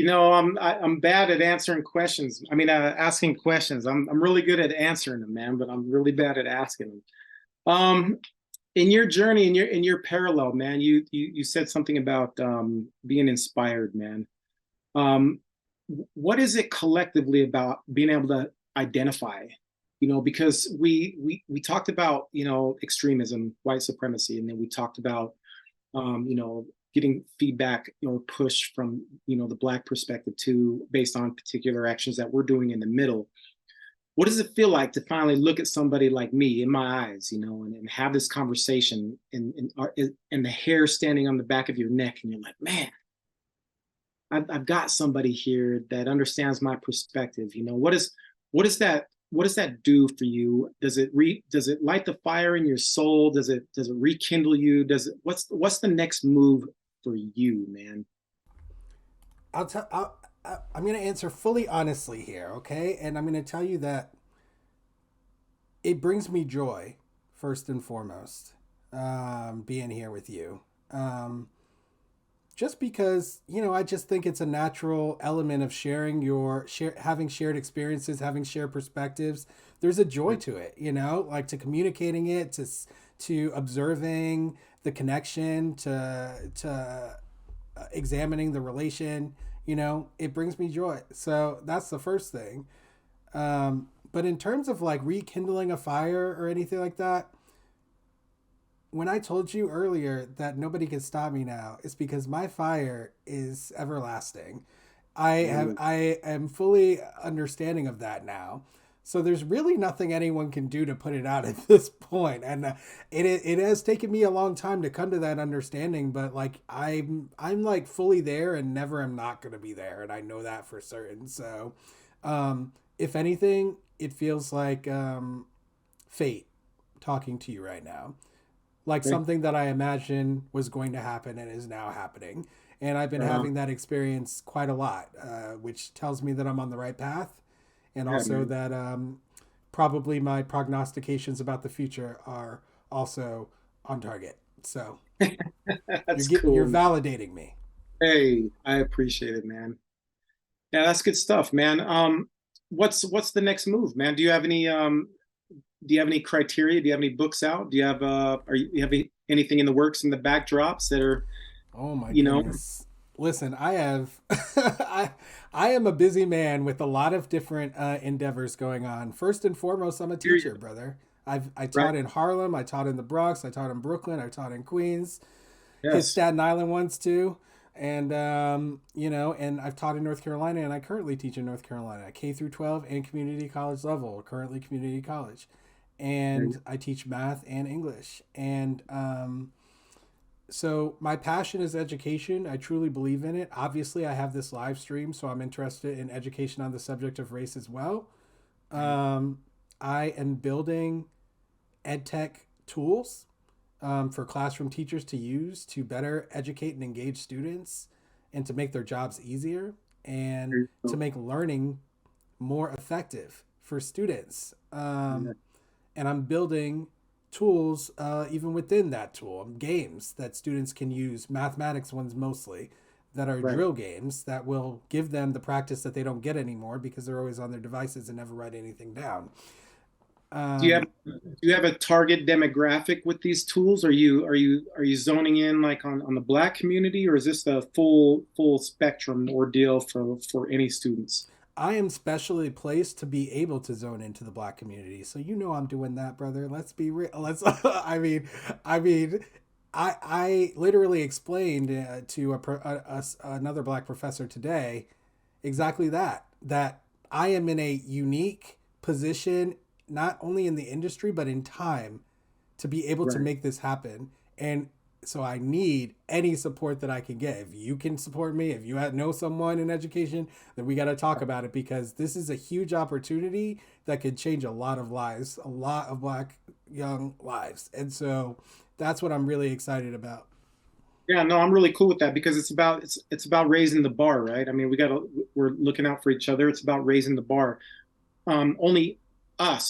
I'm bad at answering questions. I mean, asking questions. I'm really good at answering them, man, but I'm really bad at asking them. In your journey, in your parallel, man, you said something about being inspired, man. Um, what is it collectively about being able to identify? Because we talked about extremism, white supremacy, and then we talked about getting feedback or push from the Black perspective too, based on particular actions that we're doing in the middle. What does it feel like to finally look at somebody like me in my eyes, and have this conversation, and the hair standing on the back of your neck, and you're like, man, I've got somebody here that understands my perspective. What does that do for you? Does it light the fire in your soul? Does it rekindle you? What's the next move for you, man? I'll tell. I'm going to answer fully honestly here, okay? And I'm going to tell you that it brings me joy, first and foremost, being here with you. Just because I just think it's a natural element of having shared experiences, having shared perspectives. There's a joy to it, like to communicating it, to observing the connection, to examining the relation. It brings me joy. So that's the first thing. But in terms of like rekindling a fire or anything like that, when I told you earlier that nobody can stop me now, it's because my fire is everlasting. I am fully understanding of that now. So there's really nothing anyone can do to put it out at this point, and it has taken me a long time to come to that understanding. But like I'm like fully there, and never am not going to be there, and I know that for certain. So, if anything, it feels like fate talking to you right now, like Okay. something that I imagined was going to happen and is now happening. And I've been Right on. having that experience quite a lot, which tells me that I'm on the right path, and Yeah, also man. that probably my prognostications about the future are also on target. So That's you're cool, man. validating me. Hey, I appreciate it, man. Yeah, that's good stuff, man. What's the next move, man? Do you have any criteria? Do you have any books out? Do you have you have anything in the works in the backdrops that are, Oh my you know, goodness. Listen, I have I am a busy man with a lot of different endeavors going on. First and foremost, I'm a teacher, serious, brother. I right? taught in Harlem, I taught in the Bronx, I taught in Brooklyn, I taught in Queens, hit Yes. Staten Island once too, and and I've taught in North Carolina, and I currently teach in North Carolina, K through 12 and community college level, currently community college, and I teach math and English, and so my passion is education. I truly believe in it. Obviously, I have this live stream, so I'm interested in education on the subject of race as well. Right. Um, I am building ed tech tools for classroom teachers to use to better educate and engage students, and to make their jobs easier, and There you to go. make learning more effective for students. Yeah. And I'm building tools even within that tool, games that students can use, mathematics ones mostly, that are Right. drill games that will give them the practice that they don't get anymore because they're always on their devices and never write anything down. Do you have Um, do you have a target demographic with these tools? Are you zoning in like on the Black community, or is this a full spectrum ordeal for any students? I am specially placed to be able to zone into the Black community, so I'm doing that, brother. Let's be real. Let's. I mean, I literally explained to another Black professor today exactly that I am in a unique position, not only in the industry but in time, to be able to Right. make this happen. And so I need any support that I can get. If you can support me, if you know someone in education, then we got to talk about it, because this is a huge opportunity that could change a lot of lives, a lot of Black young lives. And so that's what I'm really excited about. Yeah, no, I'm really cool with that because it's about raising the bar, right? I mean, we're looking out for each other. It's about raising the bar. Only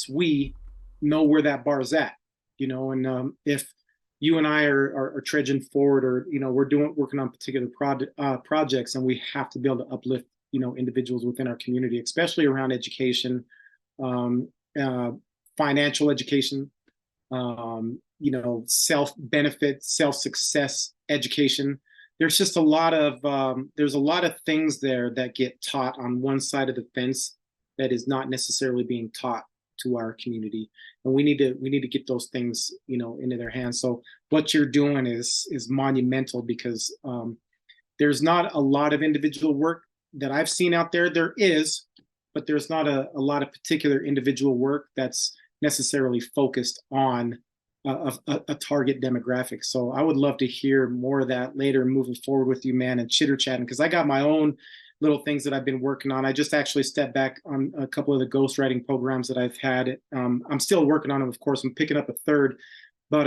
we know where that bar's at, and if you and I are trudging forward, or we're working on particular projects, and we have to be able to uplift individuals within our community, especially around education, um, uh, financial education, self benefit, self success education. There's just a lot of there's a lot of things there that get taught on one side of the fence that is not necessarily being taught to our community, and we need to get those things into their hands. So what you're doing is monumental, because there's not a lot of individual work that I've seen out there. There is, but there's not a lot of particular individual work that's necessarily focused on a target demographic. So I would love to hear more of that later, moving forward with you, man, and chitter chatting, because I got my own little things that I've been working on. I just actually stepped back on a couple of the ghostwriting programs that I've had. I'm still working on them, of course. I'm picking up a third, but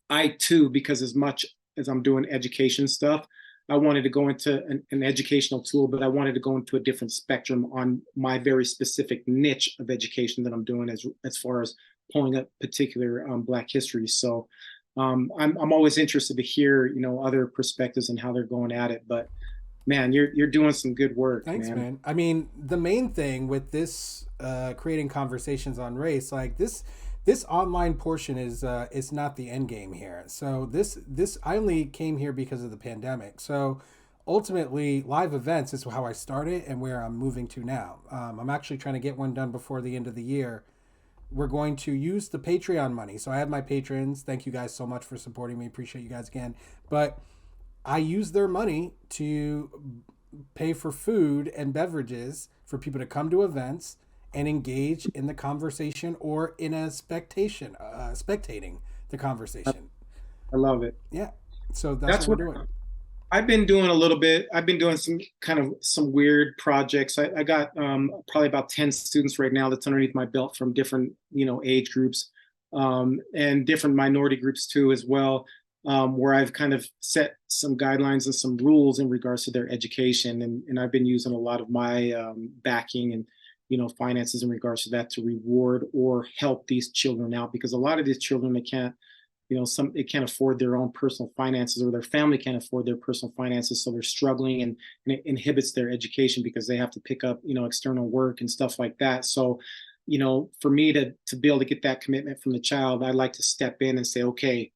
I too, because as much as I'm doing education stuff, I wanted to go into an educational tool, but I wanted to go into a different spectrum on my very specific niche of education that I'm doing, as far as pulling up particular Black history. So I'm always interested to hear other perspectives and how they're going at it. But man, you're doing some good work. Thanks, man. I mean, the main thing with this creating conversations on race, like this online portion is not the end game here. So this I only came here because of the pandemic. So ultimately, live events is how I started and where I'm moving to now. I'm actually trying to get one done before the end of the year. We're going to use the Patreon money. So I have my patrons. Thank you guys so much for supporting me. Appreciate you guys again. But I use their money to pay for food and beverages for people to come to events and engage in the conversation, or in a spectating the conversation. I love it. Yeah. So that's That's what what we're doing. I've been doing a little bit. I've been doing some weird projects. I got probably about 10 students right now that's underneath my belt, from different age groups, and different minority groups too as well, where I've kind of set some guidelines and some rules in regards to their education, and I've been using a lot of my backing and finances in regards to that to reward or help these children out, because a lot of these children, they can't they can't afford their own personal finances, or their family can't afford their personal finances, so they're struggling, and it inhibits their education because they have to pick up external work and stuff like that. So for me to be able to get that commitment from the child, I'd like to step in and say, okay,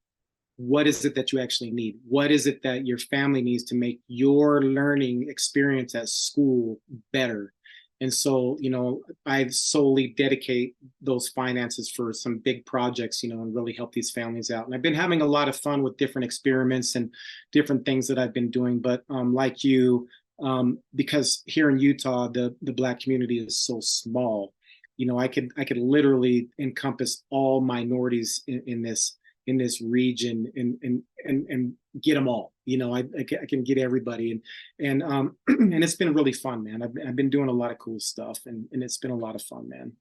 what is it that you actually need? What is it that your family needs to make your learning experience at school better? And so, I solely dedicate those finances for some big projects, and really help these families out. And I've been having a lot of fun with different experiments and different things that I've been doing. But like you, because here in Utah, the Black community is so small, I could literally encompass all minorities in this region, and get them all. I can get everybody, and and it's been really fun, man. I've been doing a lot of cool stuff, and it's been a lot of fun, man.